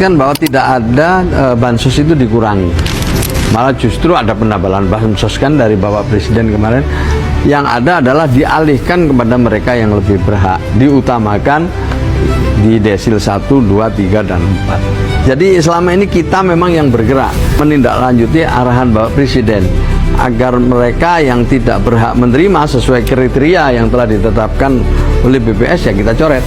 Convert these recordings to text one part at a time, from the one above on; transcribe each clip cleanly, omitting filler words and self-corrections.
menjelaskan bahwa tidak ada bansos itu dikurangi, malah justru ada penabalan bansos kan dari Bapak Presiden kemarin. Yang ada adalah dialihkan kepada mereka yang lebih berhak, diutamakan di desil 1, 2, 3, dan 4. Jadi selama ini kita memang yang bergerak menindaklanjuti arahan Bapak Presiden agar mereka yang tidak berhak menerima sesuai kriteria yang telah ditetapkan oleh BPS ya kita coret.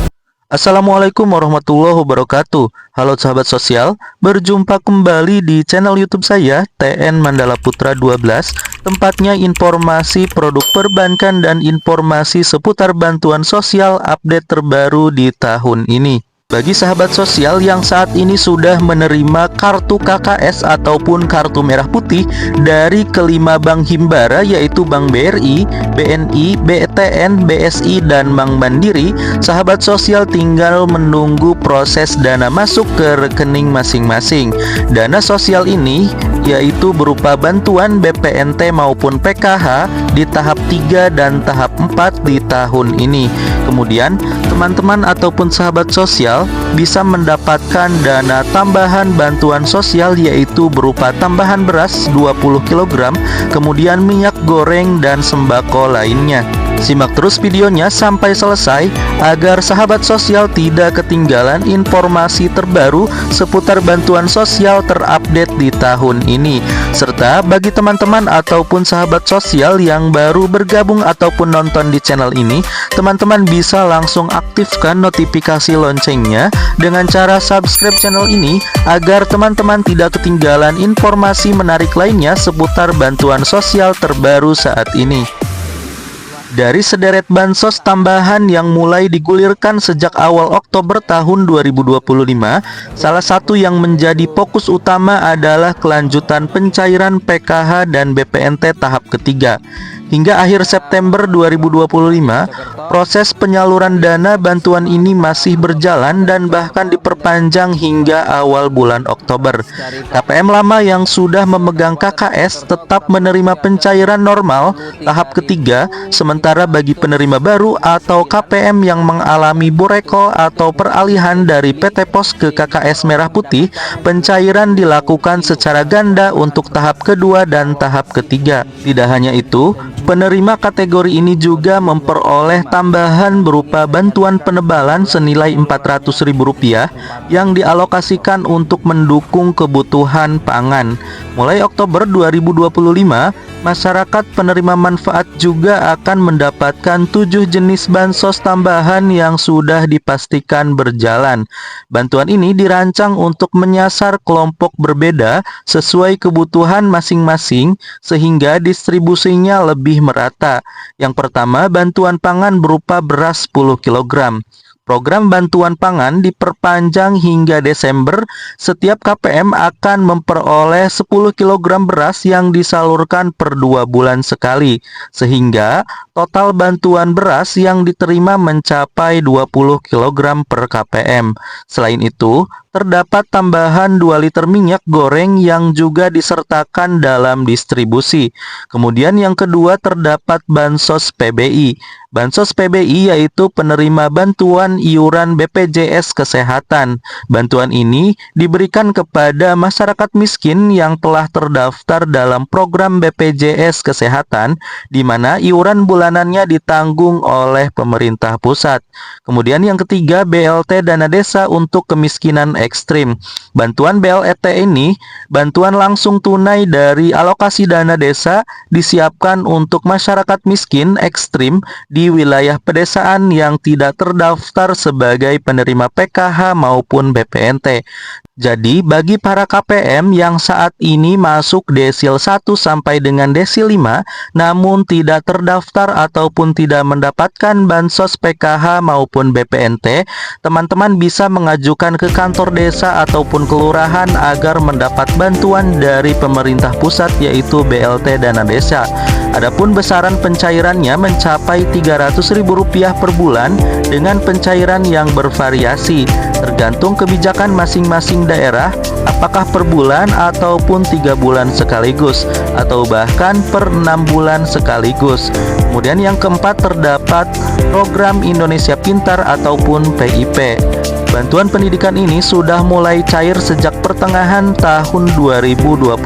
Assalamualaikum warahmatullahi wabarakatuh. Halo sahabat sosial, berjumpa kembali di channel YouTube saya TN Mandala Putra 12. Tempatnya informasi produk perbankan dan informasi seputar bantuan sosial update terbaru di tahun ini. Bagi sahabat sosial yang saat ini sudah menerima kartu KKS ataupun kartu merah putih dari kelima bank himbara yaitu Bank BRI, BNI, BTN, BSI, dan Bank Mandiri, sahabat sosial tinggal menunggu proses dana masuk ke rekening masing-masing. Dana sosial ini yaitu berupa bantuan BPNT maupun PKH di tahap 3 dan tahap 4 di tahun ini. Kemudian teman-teman ataupun sahabat sosial bisa mendapatkan dana tambahan bantuan sosial yaitu berupa tambahan beras 20 kg, kemudian minyak goreng dan sembako lainnya. Simak terus videonya sampai selesai agar sahabat sosial tidak ketinggalan informasi terbaru seputar bantuan sosial terupdate di tahun ini. Serta bagi teman-teman ataupun sahabat sosial yang baru bergabung ataupun nonton di channel ini, teman-teman bisa langsung aktifkan notifikasi loncengnya dengan cara subscribe channel ini agar teman-teman tidak ketinggalan informasi menarik lainnya seputar bantuan sosial terbaru saat ini. Dari sederet bansos tambahan yang mulai digulirkan sejak awal Oktober tahun 2025, salah satu yang menjadi fokus utama adalah kelanjutan pencairan PKH dan BPNT tahap ketiga. Hingga akhir September 2025, proses penyaluran dana bantuan ini masih berjalan dan bahkan diperpanjang hingga awal bulan Oktober. KPM lama yang sudah memegang KKS tetap menerima pencairan normal tahap ketiga, sementara bagi penerima baru atau KPM yang mengalami boreko atau peralihan dari PT Pos ke KKS Merah Putih, pencairan dilakukan secara ganda untuk tahap kedua dan tahap ketiga. Tidak hanya itu, penerima kategori ini juga memperoleh tambahan berupa bantuan penebalan senilai Rp400.000 yang dialokasikan untuk mendukung kebutuhan pangan. Mulai Oktober 2025, masyarakat penerima manfaat juga akan mendapatkan 7 jenis bansos tambahan yang sudah dipastikan berjalan. Bantuan ini dirancang untuk menyasar kelompok berbeda sesuai kebutuhan masing-masing sehingga distribusinya lebih merata. Yang pertama, bantuan pangan berupa beras 10 kg. Program bantuan pangan diperpanjang hingga Desember. Setiap KPM akan memperoleh 10 kg beras yang disalurkan per 2 bulan sekali, sehingga total bantuan beras yang diterima mencapai 20 kg per KPM. Selain itu, terdapat tambahan 2 liter minyak goreng yang juga disertakan dalam distribusi. Kemudian yang kedua, terdapat bansos PBI. Bansos PBI yaitu penerima bantuan iuran BPJS Kesehatan. Bantuan ini diberikan kepada masyarakat miskin yang telah terdaftar dalam program BPJS Kesehatan, di mana iuran bulanannya ditanggung oleh pemerintah pusat. Kemudian yang ketiga, BLT Dana Desa untuk Kemiskinan Ekstrim. Bantuan BLT ini, bantuan langsung tunai dari alokasi dana desa, disiapkan untuk masyarakat miskin ekstrim di wilayah pedesaan yang tidak terdaftar sebagai penerima PKH maupun BPNT. Jadi, bagi para KPM yang saat ini masuk desil 1 sampai dengan desil 5, namun tidak terdaftar ataupun tidak mendapatkan bansos PKH maupun BPNT, teman-teman bisa mengajukan ke kantor desa ataupun kelurahan agar mendapat bantuan dari pemerintah pusat yaitu BLT Dana Desa. Adapun besaran pencairannya mencapai Rp300.000 per bulan dengan pencairan yang bervariasi, tergantung kebijakan masing-masing daerah, apakah per bulan ataupun 3 bulan sekaligus, atau bahkan per 6 bulan sekaligus. Kemudian yang keempat, terdapat program Indonesia Pintar ataupun PIP. Bantuan pendidikan ini sudah mulai cair sejak pertengahan tahun 2025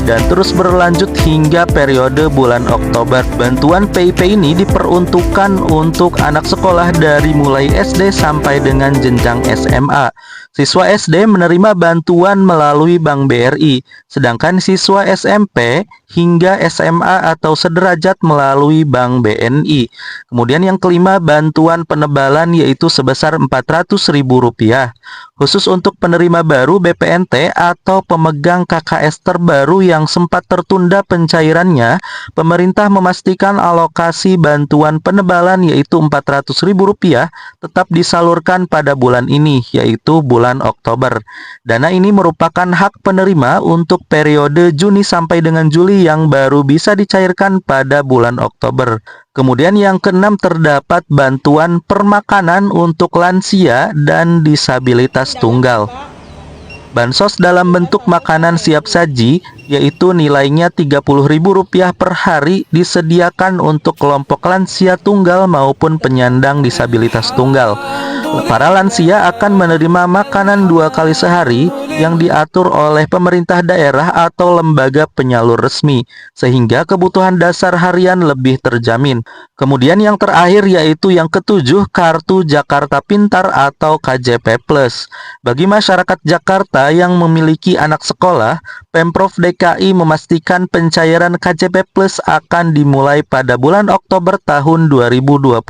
dan terus berlanjut hingga periode bulan Oktober. Bantuan PIP ini diperuntukkan untuk anak sekolah dari mulai SD sampai dengan jenjang SMA. Siswa SD menerima bantuan melalui Bank BRI, sedangkan siswa SMP hingga SMA atau sederajat melalui Bank BNI. Kemudian yang kelima, bantuan penebalan yaitu sebesar Rp400.000. Khusus untuk penerima baru BPNT atau pemegang KKS terbaru yang sempat tertunda pencairannya, pemerintah memastikan alokasi bantuan penebalan yaitu Rp400.000 tetap disalurkan pada bulan ini, yaitu bulan Oktober. Dana ini merupakan hak penerima untuk periode Juni sampai dengan Juli yang baru bisa dicairkan pada bulan Oktober. Kemudian yang keenam, terdapat bantuan permakanan untuk lansia dan disabilitas tunggal. Bansos dalam bentuk makanan siap saji, yaitu nilainya Rp30.000 per hari, disediakan untuk kelompok lansia tunggal maupun penyandang disabilitas tunggal. Para lansia akan menerima makanan 2 kali sehari yang diatur oleh pemerintah daerah atau lembaga penyalur resmi, sehingga kebutuhan dasar harian lebih terjamin. Kemudian yang terakhir yaitu yang ketujuh, Kartu Jakarta Pintar atau KJP Plus. Bagi masyarakat Jakarta yang memiliki anak sekolah, Pemprov DKI memastikan pencairan KJP Plus akan dimulai pada bulan Oktober tahun 2025.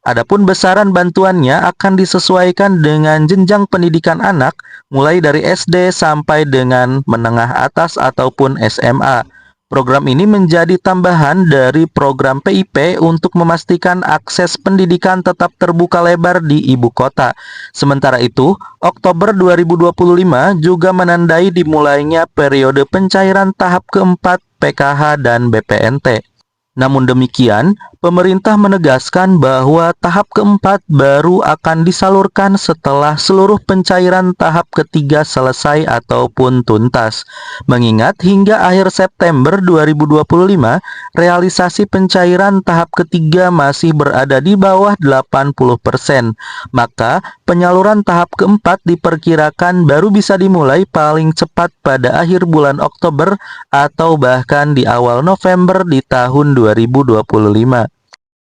Adapun besaran bantuannya akan disesuaikan dengan jenjang pendidikan anak, mulai dari SD sampai dengan menengah atas ataupun SMA. Program ini menjadi tambahan dari program PIP untuk memastikan akses pendidikan tetap terbuka lebar di ibu kota. Sementara itu, Oktober 2025 juga menandai dimulainya periode pencairan tahap keempat PKH dan BPNT. Namun demikian, pemerintah menegaskan bahwa tahap keempat baru akan disalurkan setelah seluruh pencairan tahap ketiga selesai ataupun tuntas. Mengingat hingga akhir September 2025, realisasi pencairan tahap ketiga masih berada di bawah 80%. Maka, penyaluran tahap keempat diperkirakan baru bisa dimulai paling cepat pada akhir bulan Oktober atau bahkan di awal November di tahun 2025.